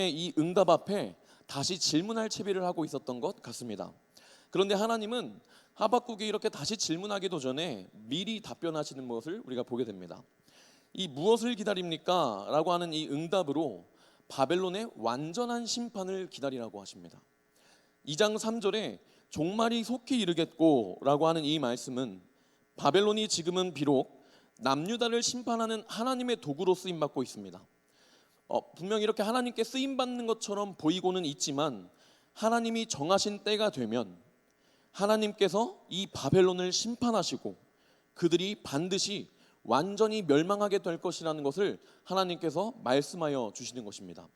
이 응답 앞에 다시 질문할 채비를 하고 있었던 것 같습니다. 그런데 하나님은 하박국이 이렇게 다시 질문하기도 전에 미리 답변하시는 것을 우리가 보게 됩니다. 이 무엇을 기다립니까? 라고 하는 이 응답으로 바벨론의 완전한 심판을 기다리라고 하십니다. 2장 3절에 종말이 속히 이르겠고 라고 하는 이 말씀은 바벨론이 지금은 비록 남유다를 심판하는 하나님의 도구로 쓰임받고 있습니다. 분명히 이렇게 하나님께 쓰임받는 것처럼 보이고는 있지만 하나님이 정하신 때가 되면 하나님께서 이 바벨론을 심판하시고 그들이 반드시 완전히 멸망하게 될 것이라는 것을 하나님께서 말씀하여 주시는 것입니다.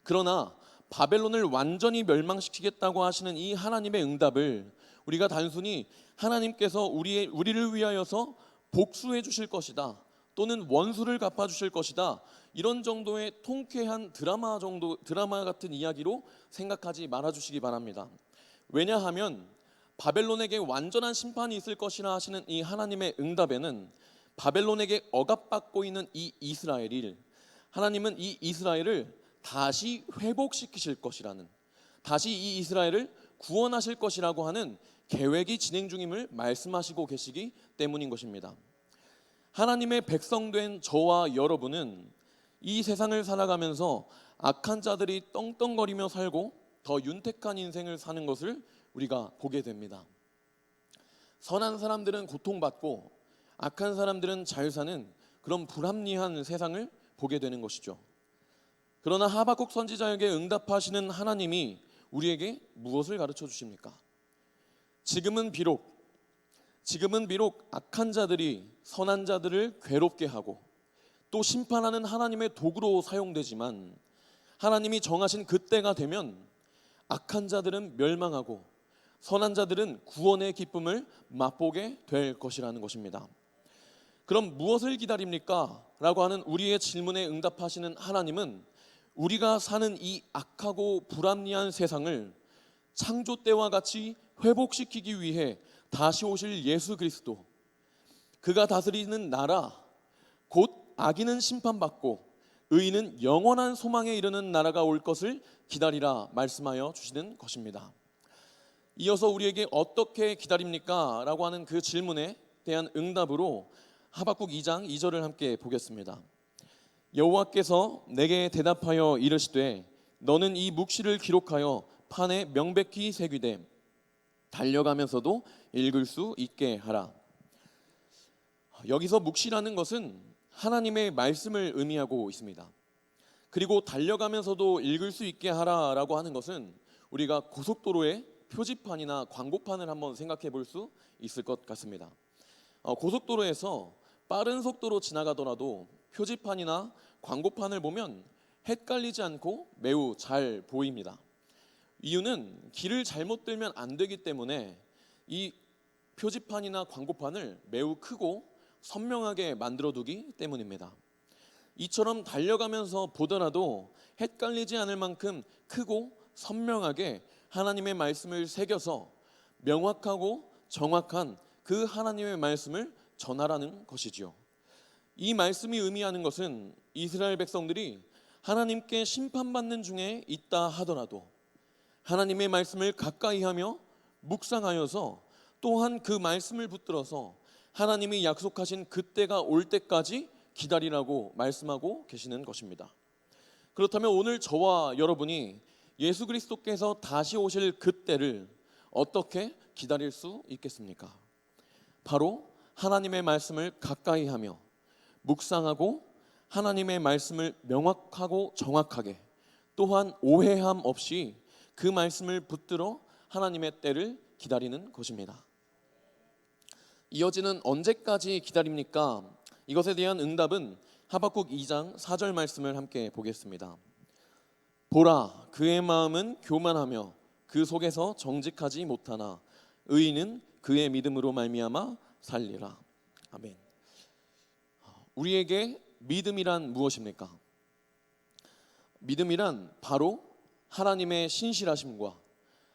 그러나 바벨론을 완전히 멸망시키겠다고 하시는 이 하나님의 응답을 우리가 단순히 하나님께서 우리를 위하여서 복수해 주실 것이다, 또는 원수를 갚아 주실 것이다, 이런 정도의 통쾌한 드라마 같은 이야기로 생각하지 말아 주시기 바랍니다. 왜냐하면 바벨론에게 완전한 심판이 있을 것이라 하시는 이 하나님의 응답에는 바벨론에게 억압받고 있는 이 이스라엘을, 하나님은 이 이스라엘을 다시 회복시키실 것이라는, 다시 이 이스라엘을 구원하실 것이라고 하는 계획이 진행 중임을 말씀하시고 계시기 때문인 것입니다. 하나님의 백성된 저와 여러분은 이 세상을 살아가면서 악한 자들이 떵떵거리며 살고 더 윤택한 인생을 사는 것을 우리가 보게 됩니다. 선한 사람들은 고통받고 악한 사람들은 잘 사는 그런 불합리한 세상을 보게 되는 것이죠. 그러나 하박국 선지자에게 응답하시는 하나님이 우리에게 무엇을 가르쳐 주십니까? 지금은 비록 악한 자들이 선한 자들을 괴롭게 하고 또 심판하는 하나님의 도구로 사용되지만 하나님이 정하신 그때가 되면 악한 자들은 멸망하고 선한 자들은 구원의 기쁨을 맛보게 될 것이라는 것입니다. 그럼 무엇을 기다립니까? 라고 하는 우리의 질문에 응답하시는 하나님은 우리가 사는 이 악하고 불합리한 세상을 창조 때와 같이 회복시키기 위해 다시 오실 예수 그리스도, 그가 다스리는 나라, 곧 악인은 심판받고 의인은 영원한 소망에 이르는 나라가 올 것을 기다리라 말씀하여 주시는 것입니다. 이어서 우리에게 어떻게 기다립니까? 라고 하는 그 질문에 대한 응답으로 하박국 2장 2절을 함께 보겠습니다. 여호와께서 내게 대답하여 이르시되 너는 이 묵시를 기록하여 판에 명백히 새기되 달려가면서도 읽을 수 있게 하라. 여기서 묵시라는 것은 하나님의 말씀을 의미하고 있습니다. 그리고 달려가면서도 읽을 수 있게 하라라고 하는 것은 우리가 고속도로의 표지판이나 광고판을 한번 생각해 볼 수 있을 것 같습니다. 고속도로에서 빠른 속도로 지나가더라도 표지판이나 광고판을 보면 헷갈리지 않고 매우 잘 보입니다. 이유는 길을 잘못 들면 안 되기 때문에 이 표지판이나 광고판을 매우 크고 선명하게 만들어두기 때문입니다. 이처럼 달려가면서 보더라도 헷갈리지 않을 만큼 크고 선명하게 하나님의 말씀을 새겨서 명확하고 정확한 그 하나님의 말씀을 전하라는 것이지요. 이 말씀이 의미하는 것은 이스라엘 백성들이 하나님께 심판받는 중에 있다 하더라도 하나님의 말씀을 가까이 하며 묵상하여서 또한 그 말씀을 붙들어서 하나님이 약속하신 그때가 올 때까지 기다리라고 말씀하고 계시는 것입니다. 그렇다면 오늘 저와 여러분이 예수 그리스도께서 다시 오실 그때를 어떻게 기다릴 수 있겠습니까? 바로 하나님의 말씀을 가까이 하며 묵상하고 하나님의 말씀을 명확하고 정확하게, 또한 오해함 없이 그 말씀을 붙들어 하나님의 때를 기다리는 것입니다. 이어지는 언제까지 기다립니까? 이것에 대한 응답은 하박국 2장 4절 말씀을 함께 보겠습니다. 보라, 그의 마음은 교만하며 그 속에서 정직하지 못하나 의인은 그의 믿음으로 말미암아 살리라. 아멘. 우리에게 믿음이란 무엇입니까? 믿음이란 바로 하나님의 신실하심과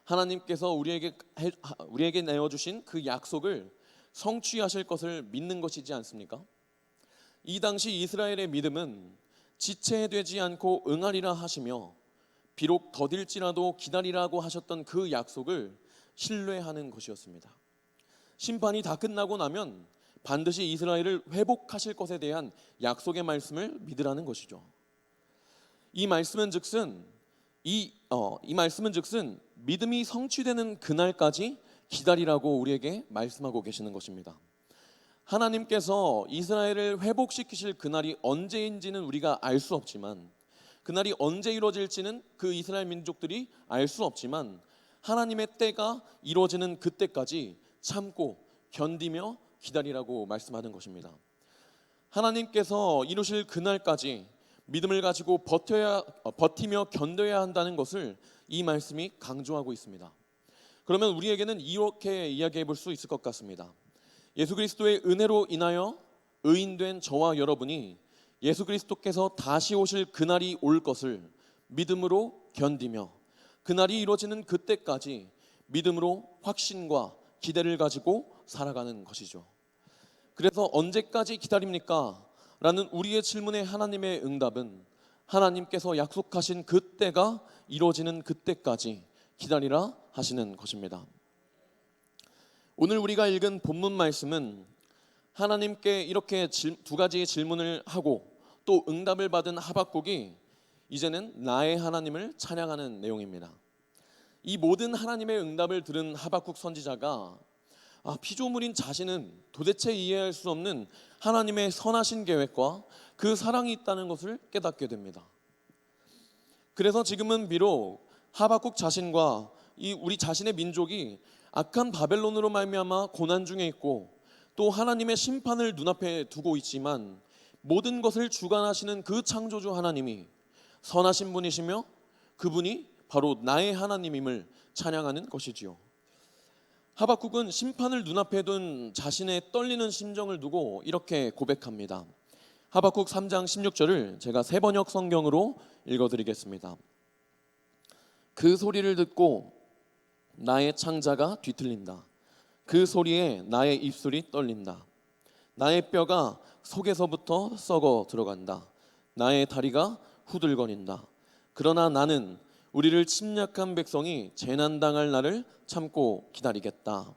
하나님께서 우리에게 내어주신 그 약속을 성취하실 것을 믿는 것이지 않습니까? 이 당시 이스라엘의 믿음은 지체되지 않고 응하리라 하시며 비록 더딜지라도 기다리라고 하셨던 그 약속을 신뢰하는 것이었습니다. 심판이 다 끝나고 나면 반드시 이스라엘을 회복하실 것에 대한 약속의 말씀을 믿으라는 것이죠. 이 말씀은즉슨 믿음이 성취되는 그날까지 기다리라고 우리에게 말씀하고 계시는 것입니다. 하나님께서 이스라엘을 회복시키실 그날이 언제인지는 우리가 알 수 없지만, 그날이 언제 이루어질지는 그 이스라엘 민족들이 알 수 없지만, 하나님의 때가 이루어지는 그때까지 참고 견디며 기다리라고 말씀하는 것입니다. 하나님께서 이루실 그날까지 믿음을 가지고 버티며 견뎌야 한다는 것을 이 말씀이 강조하고 있습니다. 그러면 우리에게는 이렇게 이야기해 볼 수 있을 것 같습니다. 예수 그리스도의 은혜로 인하여 의인된 저와 여러분이 예수 그리스도께서 다시 오실 그날이 올 것을 믿음으로 견디며 그날이 이루어지는 그때까지 믿음으로 확신과 기대를 가지고 살아가는 것이죠. 그래서 언제까지 기다립니까? 라는 우리의 질문에 하나님의 응답은 하나님께서 약속하신 그때가 이루어지는 그때까지 기다리라 하시는 것입니다. 오늘 우리가 읽은 본문 말씀은 하나님께 이렇게 두 가지의 질문을 하고 또 응답을 받은 하박국이 이제는 나의 하나님을 찬양하는 내용입니다. 이 모든 하나님의 응답을 들은 하박국 선지자가 피조물인 자신은 도대체 이해할 수 없는 하나님의 선하신 계획과 그 사랑이 있다는 것을 깨닫게 됩니다. 그래서 지금은 비록 하박국 자신과 우리 자신의 민족이 악한 바벨론으로 말미암아 고난 중에 있고 또 하나님의 심판을 눈앞에 두고 있지만, 모든 것을 주관하시는 그 창조주 하나님이 선하신 분이시며 그분이 바로 나의 하나님임을 찬양하는 것이지요. 하박국은 심판을 눈앞에 둔 자신의 떨리는 심정을 두고 이렇게 고백합니다. 하박국 3장 16절을 제가 새번역 성경으로 읽어드리겠습니다. 그 소리를 듣고 나의 창자가 뒤틀린다. 그 소리에 나의 입술이 떨린다. 나의 뼈가 속에서부터 썩어 들어간다. 나의 다리가 후들거린다. 그러나 나는 우리를 침략한 백성이 재난당할 날을 참고 기다리겠다.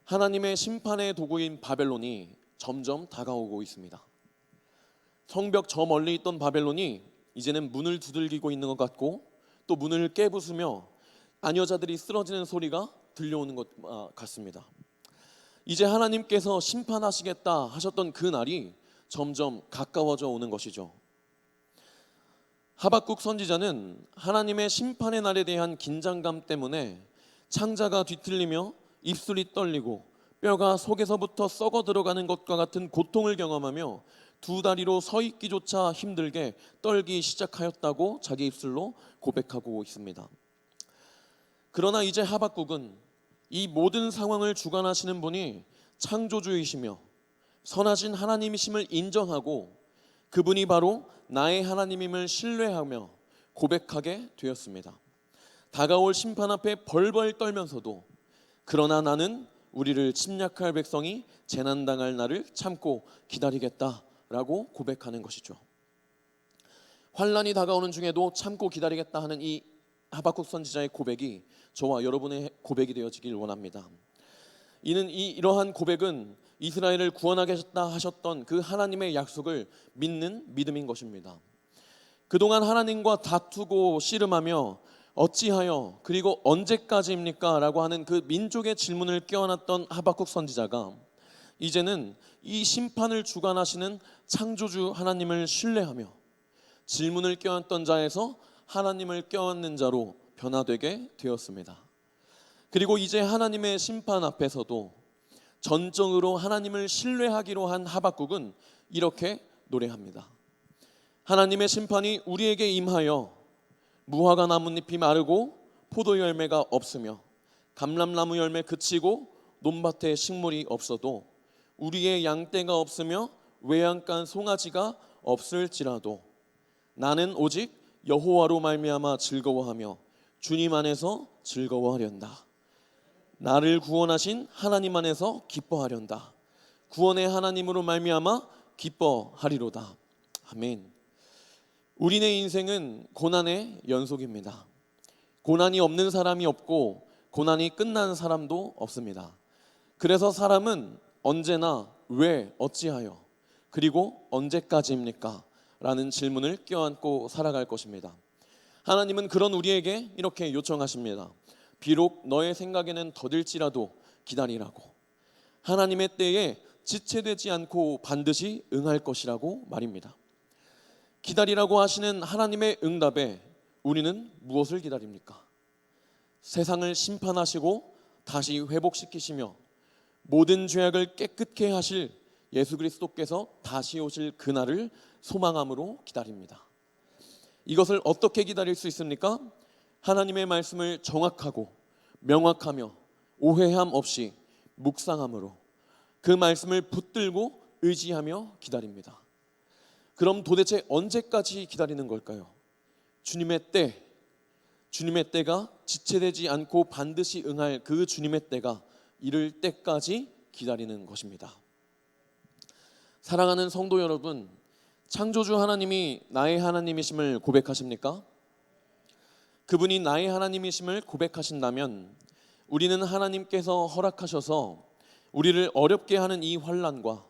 하나님의 심판의 도구인 바벨론이 점점 다가오고 있습니다. 성벽 저 멀리 있던 바벨론이 이제는 문을 두들기고 있는 것 같고 또 문을 깨부수며 아녀자들이 쓰러지는 소리가 들려오는 것 같습니다. 이제 하나님께서 심판하시겠다 하셨던 그 날이 점점 가까워져 오는 것이죠. 하박국 선지자는 하나님의 심판의 날에 대한 긴장감 때문에 창자가 뒤틀리며 입술이 떨리고 뼈가 속에서부터 썩어 들어가는 것과 같은 고통을 경험하며 두 다리로 서 있기조차 힘들게 떨기 시작하였다고 자기 입술로 고백하고 있습니다. 그러나 이제 하박국은 이 모든 상황을 주관하시는 분이 창조주이시며 선하신 하나님이심을 인정하고 그분이 바로 나의 하나님임을 신뢰하며 고백하게 되었습니다. 다가올 심판 앞에 벌벌 떨면서도 그러나 나는 우리를 침략할 백성이 재난당할 날을 참고 기다리겠다라고 고백하는 것이죠. 환난이 다가오는 중에도 참고 기다리겠다 하는 이 하박국 선지자의 고백이 저와 여러분의 고백이 되어지길 원합니다. 이러한 고백은 이스라엘을 구원하겠다 하셨던 그 하나님의 약속을 믿는 믿음인 것입니다. 그동안 하나님과 다투고 씨름하며 어찌하여 그리고 언제까지입니까? 라고 하는 그 민족의 질문을 끼워놨던 하박국 선지자가 이제는 이 심판을 주관하시는 창조주 하나님을 신뢰하며 질문을 껴안던 자에서 하나님을 껴안는 자로 변화되게 되었습니다. 그리고 이제 하나님의 심판 앞에서도 전적으로 하나님을 신뢰하기로 한 하박국은 이렇게 노래합니다. 하나님의 심판이 우리에게 임하여 무화과 나뭇잎이 마르고 포도 열매가 없으며 감람나무 열매 그치고 논밭에 식물이 없어도 우리의 양떼가 없으며 외양간 송아지가 없을지라도 나는 오직 여호와로 말미암아 즐거워하며 주님 안에서 즐거워하련다. 나를 구원하신 하나님 안에서 기뻐하련다. 구원의 하나님으로 말미암아 기뻐하리로다. 아멘. 우리네 인생은 고난의 연속입니다. 고난이 없는 사람이 없고 고난이 끝난 사람도 없습니다. 그래서 사람은 언제나 왜, 어찌하여, 그리고 언제까지입니까? 라는 질문을 껴안고 살아갈 것입니다. 하나님은 그런 우리에게 이렇게 요청하십니다. 비록 너의 생각에는 더딜지라도 기다리라고. 하나님의 때에 지체되지 않고 반드시 응할 것이라고 말입니다. 기다리라고 하시는 하나님의 응답에 우리는 무엇을 기다립니까? 세상을 심판하시고 다시 회복시키시며 모든 죄악을 깨끗게 하실 예수 그리스도께서 다시 오실 그날을 소망함으로 기다립니다. 이것을 어떻게 기다릴 수 있습니까? 하나님의 말씀을 정확하고 명확하며 오해함 없이 묵상함으로 그 말씀을 붙들고 의지하며 기다립니다. 그럼 도대체 언제까지 기다리는 걸까요? 주님의 때가 지체되지 않고 반드시 응할 그 주님의 때가 이를 때까지 기다리는 것입니다. 사랑하는 성도 여러분, 창조주 하나님이 나의 하나님이심을 고백하십니까? 그분이 나의 하나님이심을 고백하신다면 우리는 하나님께서 허락하셔서 우리를 어렵게 하는 이 환난과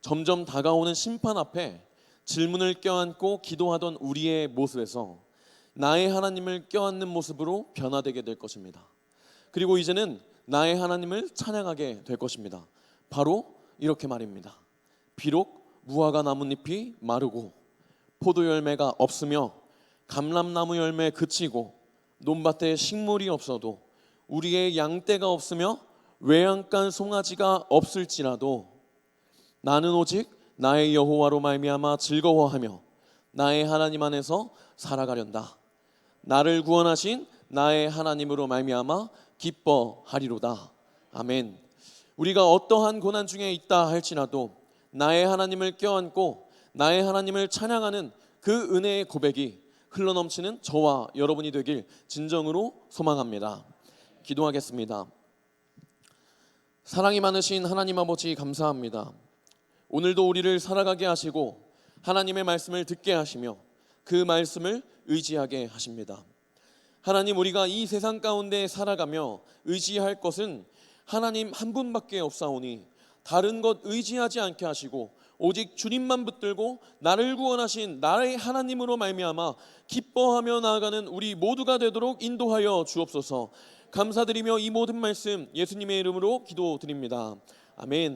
점점 다가오는 심판 앞에 질문을 껴안고 기도하던 우리의 모습에서 나의 하나님을 껴안는 모습으로 변화되게 될 것입니다. 그리고 이제는 나의 하나님을 찬양하게 될 것입니다. 바로 이렇게 말입니다. 비록 무화과 나뭇잎이 마르고 포도 열매가 없으며 감람나무 열매 그치고 논밭에 식물이 없어도 우리의 양떼가 없으며 외양간 송아지가 없을지라도 나는 오직 나의 여호와로 말미암아 즐거워하며 나의 하나님 안에서 살아가련다. 나를 구원하신 나의 하나님으로 말미암아 기뻐하리로다. 아멘. 우리가 어떠한 고난 중에 있다 할지라도 나의 하나님을 껴안고 나의 하나님을 찬양하는 그 은혜의 고백이 흘러넘치는 저와 여러분이 되길 진정으로 소망합니다. 기도하겠습니다. 사랑이 많으신 하나님 아버지 감사합니다. 오늘도 우리를 살아가게 하시고 하나님의 말씀을 듣게 하시며 그 말씀을 의지하게 하십니다. 하나님, 우리가 이 세상 가운데 살아가며 의지할 것은 하나님 한 분밖에 없사오니 다른 것 의지하지 않게 하시고 오직 주님만 붙들고 나를 구원하신 나의 하나님으로 말미암아 기뻐하며 나아가는 우리 모두가 되도록 인도하여 주옵소서. 감사드리며 이 모든 말씀 예수님의 이름으로 기도드립니다. 아멘.